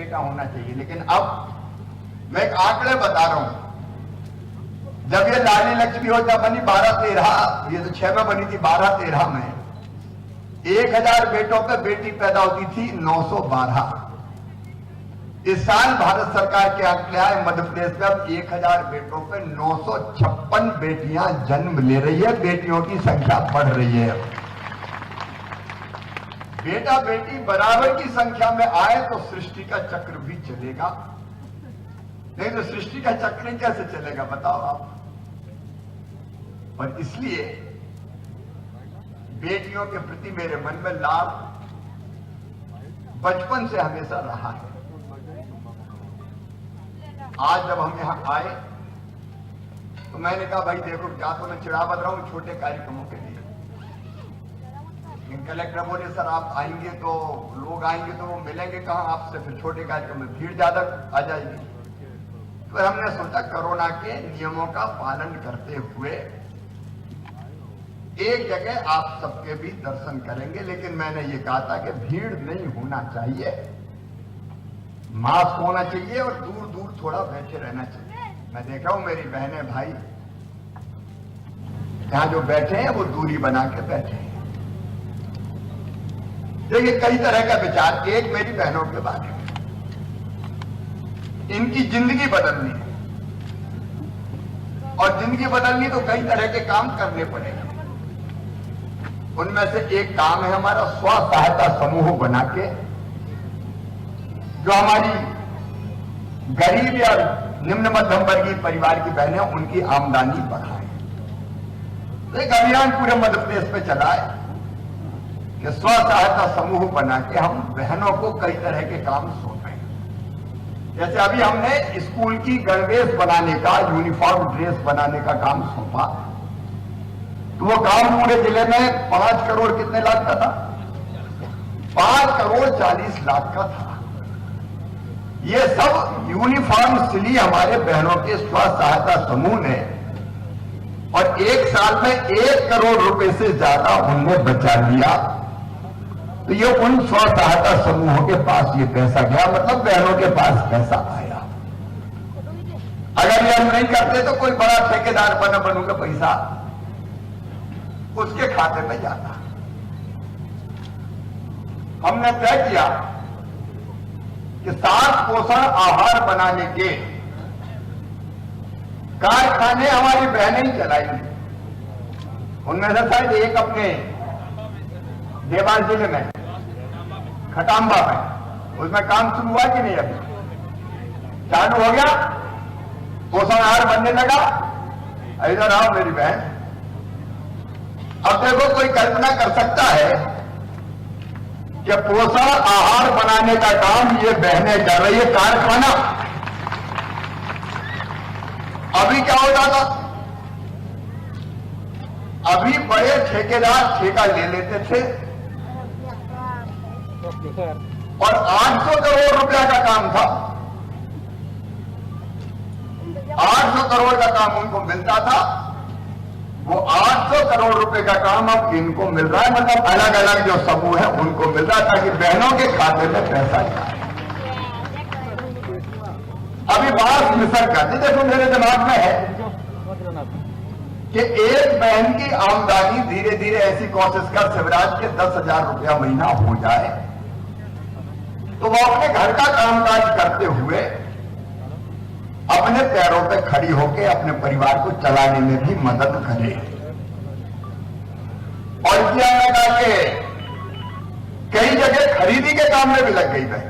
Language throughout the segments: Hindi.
बेटा होना चाहिए। लेकिन अब मैं एक आंकड़े बता रहा हूं, जब ये लाडली लक्ष्मी योजना बनी 12-13, ये तो 6 में बनी थी, 12-13 में 1000 बेटों पे बेटी पैदा होती थी 912। इस साल भारत सरकार के आंकड़े आए, मध्य प्रदेश में अब 1000 बेटों पे 956 बेटियां जन्म ले रही है। बेटियों की संख्या बढ़ रही है। बेटा बेटी बराबर की संख्या में आए तो सृष्टि का चक्र भी चलेगा, नहीं तो सृष्टि का चक्र कैसे चलेगा बताओ आप। और इसलिए बेटियों के प्रति मेरे मन में लाभ बचपन से हमेशा रहा है। आज जब हम यहां आए तो मैंने कहा भाई देखो, क्या तो मैं चिढ़ावत रहा हूं छोटे कार्यक्रमों के लिए, कलेक्टर बोले सर आप आएंगे तो लोग आएंगे तो वो मिलेंगे कहां आपसे, फिर छोटे कार्यक्रम में भीड़ ज्यादा आ जाएगी। तो हमने सोचा कोरोना के नियमों का पालन करते हुए एक जगह आप सबके भी दर्शन करेंगे, लेकिन मैंने ये कहा था कि भीड़ नहीं होना चाहिए, मास्क होना चाहिए और दूर दूर थोड़ा बैठे रहना चाहिए। मैं देख रहा हूं मेरी बहनें भाई यहां जो बैठे हैं वो दूरी बना के बैठे हैं। देखिए कई तरह का विचार, एक मेरी बहनों के बारे में, इनकी जिंदगी बदलनी है और जिंदगी बदलनी तो कई तरह के काम करने पड़ेंगे। उनमें से एक काम है हमारा स्व सहायता समूह बना के जो हमारी गरीब या निम्न मध्यम वर्गीय परिवार की बहनें उनकी आमदनी बढ़ाए। तो एक अभियान पूरे मध्य प्रदेश में चला है कि स्व सहायता समूह बना के हम बहनों को कई तरह के काम सौंपे। जैसे अभी हमने स्कूल की गणवेश बनाने का, यूनिफॉर्म ड्रेस बनाने का काम सौंपा, तो वो काम पूरे जिले में 5 करोड़ कितने लाख का था, 5 करोड़ 40 लाख का था। ये सब यूनिफॉर्म सिली हमारे बहनों के स्व सहायता समूह ने, और एक साल में 1 करोड़ रुपए से ज्यादा उनने बचा लिया। तो ये उन स्व सहायता समूहों के पास ये पैसा गया, मतलब बहनों के पास पैसा आया। अगर ये हम नहीं करते तो कोई बड़ा ठेकेदार बनूंगा पैसा उसके खाते में जाता। हमने तय किया कि 7 पोषण आहार बनाने के कारखाने हमारी बहनें ही चलाएंगी। उनमें से शायद एक अपने देवास जिले में खटांबा में, उसमें काम शुरू हुआ कि नहीं, अभी चालू हो गया, पोषण आहार बनने लगा। इधर आओ मेरी बहन, अब देखो कोई कल्पना कर सकता है कि पोषण आहार बनाने का काम ये बहनें कर रही है, कारखाना। अभी क्या होता था, अभी बड़े ठेकेदार ठेका ले लेते थे और 800 करोड़ रुपया का काम था, 800 करोड़ का काम उनको मिलता था। वो 800 करोड़ रुपए का काम अब इनको मिल रहा है, मतलब अलग अलग जो समूह है उनको मिल रहा है, ताकि बहनों के खाते में पैसा जाए। अभी बात मिसल करती, देखो मेरे दिमाग में है कि एक बहन की आमदनी धीरे धीरे ऐसी कोशिश कर शिवराज के 10,000 रुपया महीना हो जाए तो वो अपने घर का कामकाज करते हुए अपने पैरों पे खड़ी होकर अपने परिवार को चलाने में भी मदद करे। और किया लगा के कई जगह खरीदी के काम में भी लग गई है,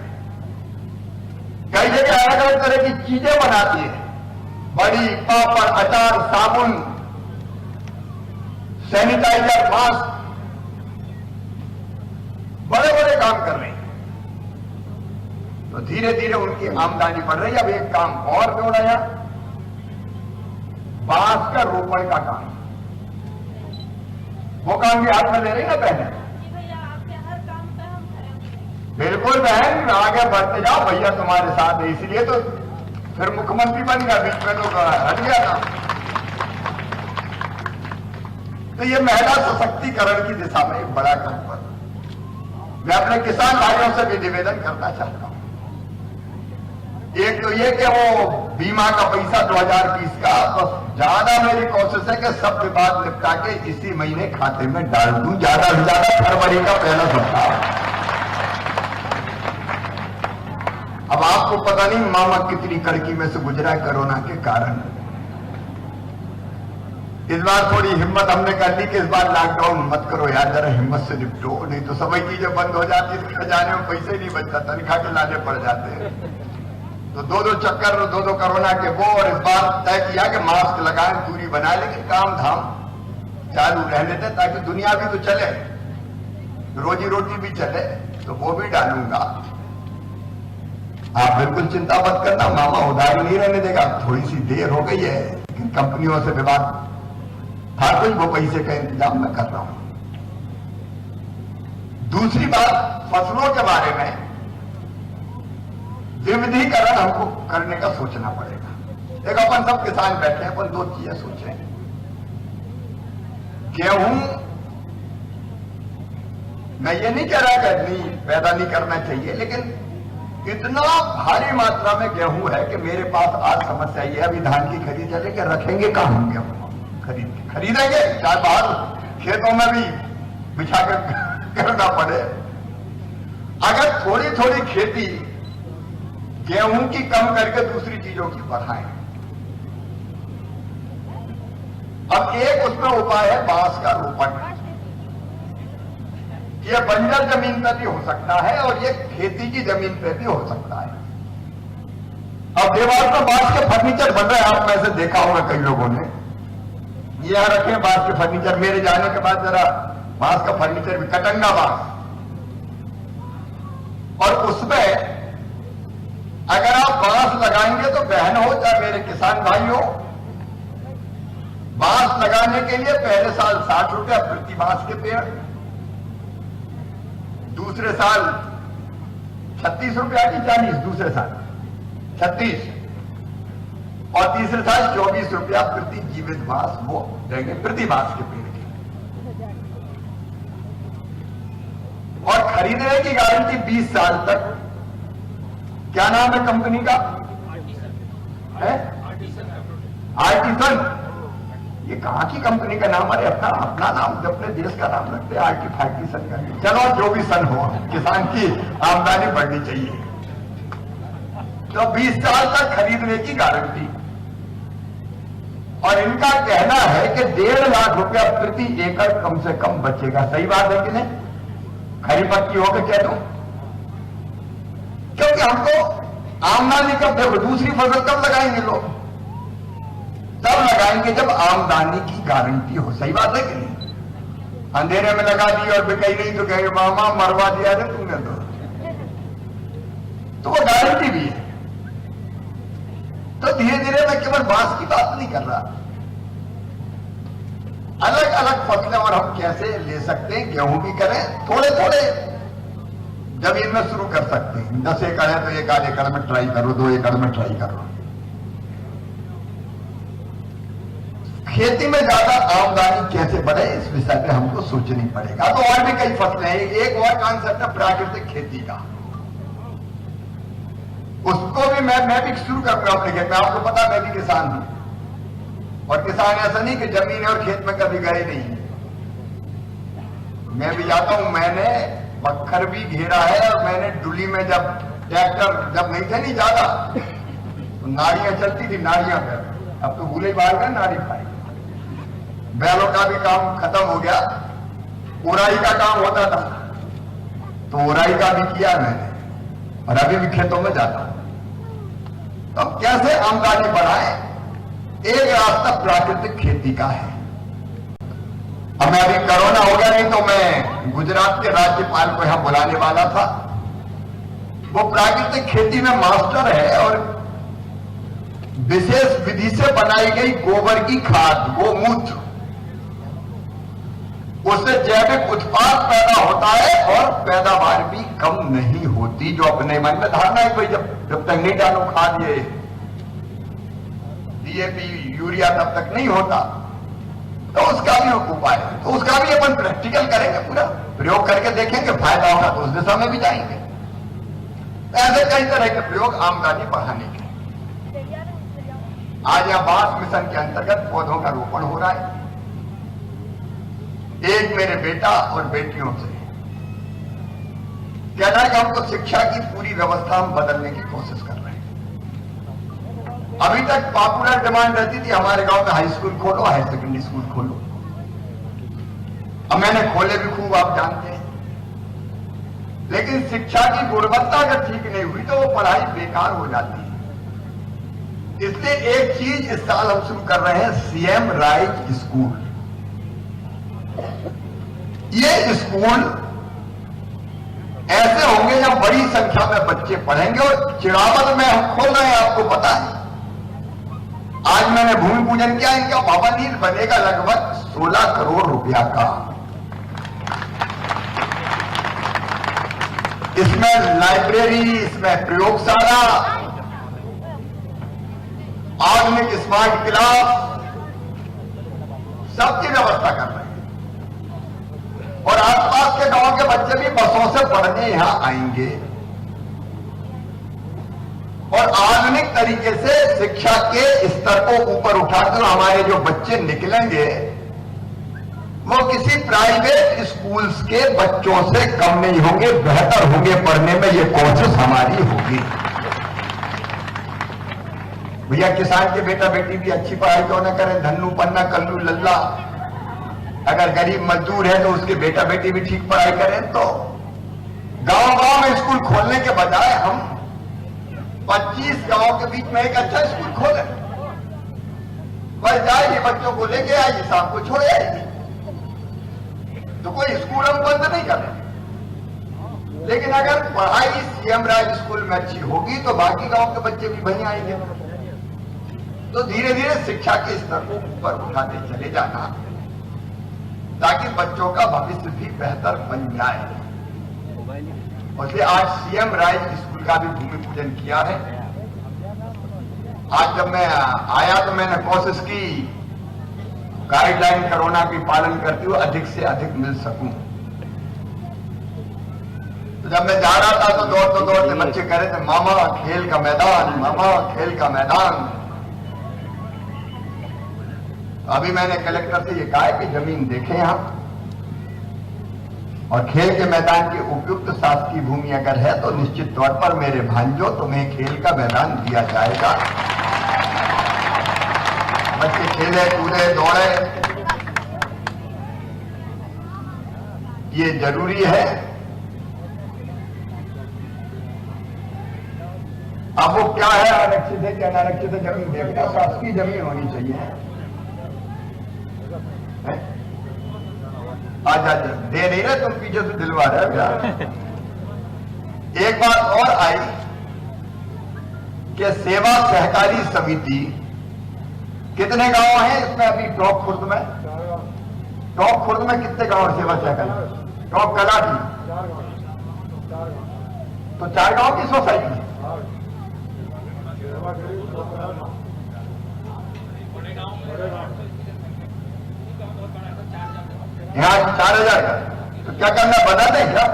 कई जगह अलग अलग तरह की चीजें बनाती है, बड़ी, पापड़, अचार, साबुन, सैनिटाइजर, मास्क, बड़े बड़े काम कर रही है। तो धीरे धीरे उनकी आमदनी बढ़ रही है। अब एक काम और जोड़ा है, बांस का रोपण का काम, वो काम भी हाथ में ले रही है ना बहन। बिल्कुल बहन, आगे बढ़ते जाओ, भैया तुम्हारे साथ है, इसलिए तो फिर मुख्यमंत्री बन गया, बीच में लोग हट गया था। तो ये महिला सशक्तिकरण की दिशा में एक बड़ा कदम। मैं अपने किसान भाइयों से भी निवेदन करना चाहता हूं एक तो ये कि वो बीमा का पैसा 2020 का, बस ज्यादा मेरी कोशिश है कि सब विवाद निपटा के इसी महीने खाते में डाल दूं, ज्यादा से ज्यादा फरवरी का पहला सप्ताह। अब आपको पता नहीं मामा कितनी कड़की में से गुजरा है कोरोना के कारण। इस बार थोड़ी हिम्मत हमने कर ली कि इस बार लॉकडाउन मत करो यार, जरा हिम्मत से निपटो, नहीं तो सभी चीजें बंद हो जाती है, खजाने में पैसे ही नहीं बचता, तनख्वाह के लाने पड़ जाते हैं। तो दो चक्कर दो कोरोना के वो, और इस बार तय किया कि मास्क लगाएं, दूरी बनाए, लेकिन काम धाम चालू रहने दें ताकि दुनिया भी तो चले, रोजी रोटी भी चले, तो वो भी डालूंगा। आप बिल्कुल चिंता मत करना, मामा उधारी नहीं रहने देगा। थोड़ी सी देर हो गई है, लेकिन कंपनियों से विवाद था कुछ, वो पैसे का इंतजाम मैं कर रहा हूं। दूसरी बात, फसलों के बारे में विविधीकरण हमको करने का सोचना पड़ेगा। एक अपन सब किसान बैठे हैं, अपन दो चीजें सोचें। गेहूं, मैं ये नहीं कह रहा कि नहीं पैदा नहीं करना चाहिए, लेकिन इतना भारी मात्रा में गेहूं है कि मेरे पास आज समस्या ये, अभी धान की खरीद चले कि रखेंगे कहां हम गेहूं, खरीदेंगे चाहे बाहर खेतों में भी बिछा कर करना पड़े। अगर थोड़ी थोड़ी खेती गेहूं की कम करके दूसरी चीजों की बढ़ाएं। अब एक उसमें उपाय है बांस का रोपण। ये बंजर जमीन पर भी हो सकता है और ये खेती की जमीन पर भी हो सकता है। अब देवाल पर बांस के फर्नीचर बन रहे हैं, आप में से देखा होगा कई लोगों ने, ये रखे बांस के फर्नीचर। मेरे जाने के बाद जरा बांस का फर्नीचर भी, कटंगा बांस, और उसमें अगर आप बांस लगाएंगे तो बहन हो चाहे मेरे किसान भाई हो, बांस लगाने के लिए पहले साल 60 रुपया प्रति बांस के पेड़, दूसरे साल 36 रुपया की 40, दूसरे साल 36, और तीसरे साल 24 रुपया प्रति जीवित बांस वो देंगे प्रति बांस के पेड़ की। और खरीदने की गारंटी 20 साल तक। क्या नाम है कंपनी का? आर्टिसन। ये कहां की कंपनी का नाम? अरे अपना नाम, अपने देश का नाम रखते हैं, आर्टिफाइटिसन का। चलो जो भी सन हो, किसान की आमदनी बढ़नी चाहिए। तो 20 साल तक खरीदने की गारंटी, और इनका कहना है कि 1.5 लाख रुपया प्रति एकड़ कम से कम बचेगा। सही बात है कि नहीं? खरी पक्की होकर कह दो, क्योंकि हमको आमदनी कब, देखो दूसरी फसल कब लगाएंगे लोग? तब लगाएंगे जब आमदनी की गारंटी हो। सही बात है कि नहीं? अंधेरे में लगा दी और बिकाई नहीं तो कहेंगे मामा मरवा दिया रे तुमने तो वो गारंटी भी है। तो धीरे धीरे मैं केवल बांस की बात नहीं कर रहा, अलग अलग फसलें और हम कैसे ले सकते हैं। गेहूं भी करें, थोड़े थोड़े जमीन में शुरू कर सकते हैं। 10 एकड़ है तो 1 आध एकड़ में ट्राई करो, 2 एकड़ में ट्राई करो। खेती में ज्यादा आमदनी कैसे बढ़े, इस विषय पे हमको सोचनी पड़ेगा। तो और भी कई फसलें हैं। एक और कॉन्सेप्ट है प्राकृतिक खेती का, उसको भी मैं भी शुरू कर रहा हूं अपने खेत में। आपको पता मैं भी किसान हूं, और किसान ऐसा नहीं कि जमीन और खेत में कभी गए नहीं, मैं भी जाता हूं। मैंने पत्थर भी घेरा है, और मैंने डुली में जब ट्रैक्टर जब नहीं थे नहीं ज्यादा, तो नारियां चलती थी, नारियां पे अब तो भूले बाहर गए नारी भाई। बैलों का भी काम खत्म हो गया, उराई का काम होता था तो उराई का भी किया मैंने, और अभी भी खेतों में जाता हूं। तो अब कैसे आमदनी बढ़ाएं? एक रास्ता प्राकृतिक खेती का है। अब मैं अभी कोरोना हो गया, नहीं तो मैं गुजरात के राज्यपाल को यहां बुलाने वाला था। वो प्राकृतिक खेती में मास्टर है, और विशेष विधि से बनाई गई गोबर की खाद, गोमूत्र, उससे जैविक उत्पाद पैदा होता है और पैदावार भी कम नहीं होती। जो अपने मन में धारणा है भाई जब तक नहीं डालो खाद, ये डीएपी यूरिया तब तक नहीं होता, तो उसका भी उपाय है। तो उसका भी अपन प्रैक्टिकल करेंगे, पूरा प्रयोग करके देखेंगे, फायदा होगा तो उस दिशा में भी जाएंगे। ऐसे कई तरह के प्रयोग आमदनी बढ़ाने के। आज यहां बांस मिशन के अंतर्गत पौधों का रोपण हो रहा है। एक मेरे बेटा और बेटियों से कहना है कि हम तो शिक्षा की पूरी व्यवस्था हम बदलने की कोशिश कर रहे हैं। अभी तक पॉपुलर डिमांड रहती थी हमारे गांव में हाई स्कूल खोलो, हाई सेकेंडरी स्कूल खोलो। अब मैंने खोले भी खूब, आप जानते हैं, लेकिन शिक्षा की गुणवत्ता अगर ठीक नहीं हुई तो वो पढ़ाई बेकार हो जाती है। इसलिए एक चीज इस साल हम शुरू कर रहे हैं, सीएम राइज स्कूल। ये स्कूल ऐसे होंगे जहां बड़ी संख्या में बच्चे पढ़ेंगे और चिड़ावत में हम खोल रहे हैं, आपको पता है। आज मैंने भूमि पूजन किया, इनका भवन ही बनेगा लगभग 16 करोड़ रुपया का। इसमें लाइब्रेरी, इसमें प्रयोगशाला, आधुनिक स्मार्ट क्लास, सबकी व्यवस्था कर रहे हैं। और आसपास के गांव के बच्चे भी बसों से पढ़ने यहां आएंगे और आधुनिक तरीके से शिक्षा के स्तर को ऊपर उठाकर हमारे जो बच्चे निकलेंगे वो किसी प्राइवेट स्कूल्स के बच्चों से कम नहीं होंगे, बेहतर होंगे पढ़ने में। ये कोशिश हमारी होगी। भैया किसान के बेटा बेटी भी अच्छी पढ़ाई क्यों न करें, धन्नू पन्ना कल्लू लल्ला। अगर गरीब मजदूर है तो उसके बेटा बेटी भी ठीक पढ़ाई करें। तो गांव गांव में स्कूल खोलने के बजाय हम 25 गांव के बीच में एक अच्छा स्कूल खोलें। बस जाएगी, बच्चों को लेके आएगी, शाम को छोड़ आएगी। तो कोई स्कूल हम बंद नहीं कर रहे, लेकिन अगर पढ़ाई सीएम राइज स्कूल में अच्छी होगी तो बाकी गांव के बच्चे भी वहीं आएंगे। तो धीरे धीरे शिक्षा के स्तर को ऊपर उठाते चले जाना ताकि बच्चों का भविष्य भी बेहतर बन जाए। और इसलिए आज सीएम राइज स्कूल का भी भूमि पूजन किया है। आज जब मैं आया तो मैंने कोशिश की गाइडलाइन कोरोना की पालन करते हुए अधिक से अधिक मिल सकूं। तो जब मैं जा रहा था तो दौड़ते बच्चे कह रहे थे, मामा खेल का मैदान, मामा खेल का मैदान। अभी मैंने कलेक्टर से ये कहा है कि जमीन देखें यहां और खेल के मैदान की उपयुक्त शासकीय भूमि अगर है तो निश्चित तौर पर मेरे भांजो तुम्हें खेल का मैदान दिया जाएगा। बच्चे खेले कूदे दौड़े, ये जरूरी है। अब वो क्या है, आरक्षित है क्या अनारक्षित है, जमीन देखना, शासकीय जमीन होनी चाहिए। आज दे नहीं रहे, तुम पीछे से दिलवा रहे हो क्या? एक बात और आई कि सेवा सहकारी समिति, कितने गांव हैं इसमें? अभी टॉप खुर्द में कितने गांव सेवा सहकारी? टॉप कलाटी तो 4 गांव की सोसाइटी है। यहाँ 4000 का तो क्या करना, बना दें क्या?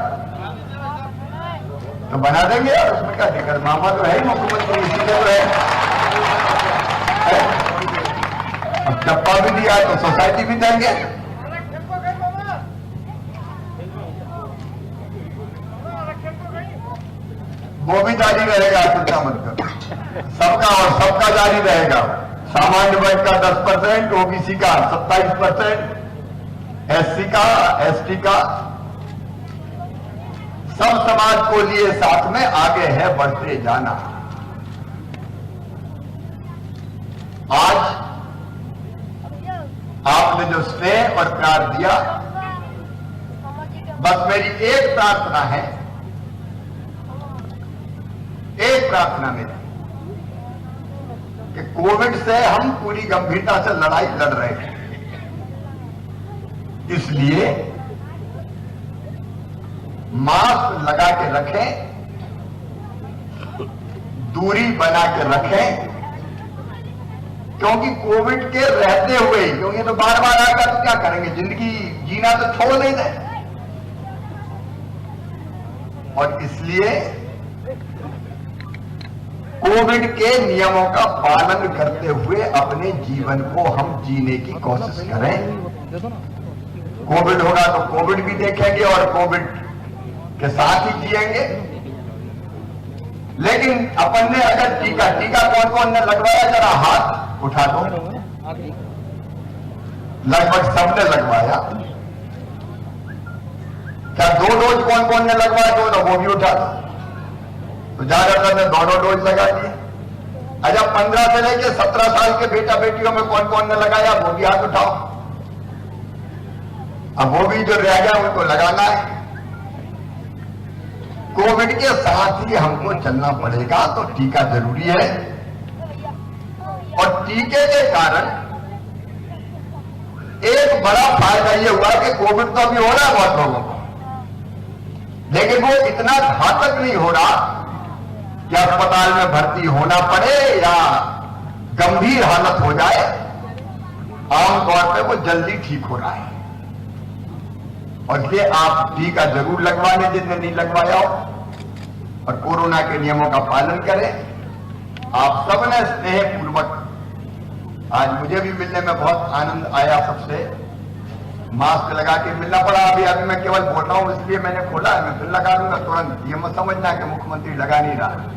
तो बना देंगे यार, उसमें क्या दिक्कत। मामा तो है ही मुख्यमंत्री, इसीलिए तो है। अब चप्पा भी दिया तो सोसाइटी भी देंगे। वो भी जारी रहेगा, चिंता मत करो। सबका और सबका जारी रहेगा। सामान्य वर्ग का 10%, ओबीसी का 27%, एससी का, एसटी का, सब समाज को लिए साथ में आगे है बढ़ते जाना। आज आपने जो स्नेह और प्यार दिया, बस मेरी एक प्रार्थना है, एक प्रार्थना मेरी कि कोविड से हम पूरी गंभीरता से लड़ाई लड़ रहे हैं। इसलिए मास्क लगा के रखें, दूरी बना के रखें, क्योंकि कोविड के रहते हुए, क्योंकि तो बार बार आएगा तो क्या करेंगे, जिंदगी जीना तो छोड़ नहीं दें। और इसलिए कोविड के नियमों का पालन करते हुए अपने जीवन को हम जीने की कोशिश करें। कोविड होगा तो कोविड भी देखेंगे और कोविड के साथ ही जिएंगे। लेकिन अपन ने अगर टीका कौन कौन ने लगवाया, जरा हाथ उठा दो। लगभग सबने लगवाया। क्या 2 डोज कौन कौन ने लगवाया? तो वो भी उठा दो। तो ज्यादातर ने दोनों डोज लगा दिए। अच्छा, 15 से लेके 17 साल के बेटा बेटियों में कौन कौन ने लगाया? वो भी हाथ उठाओ। अब वो भी जो रह गया उनको लगाना है। कोविड के साथ ही हमको चलना पड़ेगा, तो टीका जरूरी है। और टीके के कारण एक बड़ा फायदा यह हुआ कि कोविड तो अभी हो रहा है बहुत लोगों को, लेकिन वो इतना घातक नहीं हो रहा कि अस्पताल में भर्ती होना पड़े या गंभीर हालत हो जाए। आमतौर पे वो जल्दी ठीक हो रहा है। और इसलिए आप टीका जरूर लगवाने जिसने नहीं लगवाया हो, और कोरोना के नियमों का पालन करें। आप सबने स्नेहपूर्वक, आज मुझे भी मिलने में बहुत आनंद आया, सबसे मास्क लगा के मिलना पड़ा। अभी मैं केवल बोल रहा हूं इसलिए मैंने खोला है, मैं फिर लगा दूंगा तुरंत। ये मत समझना कि मुख्यमंत्री लगा नहीं रहा।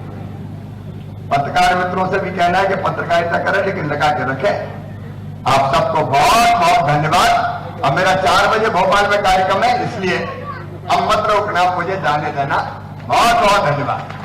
पत्रकार मित्रों से भी कहना है कि पत्रकारिता करें लेकिन लगा के रखें। आप सबको बहुत बहुत धन्यवाद। अब मेरा 4 बजे भोपाल में कार्यक्रम है, इसलिए अब मत रोकना, मुझे जाने देना। बहुत बहुत धन्यवाद।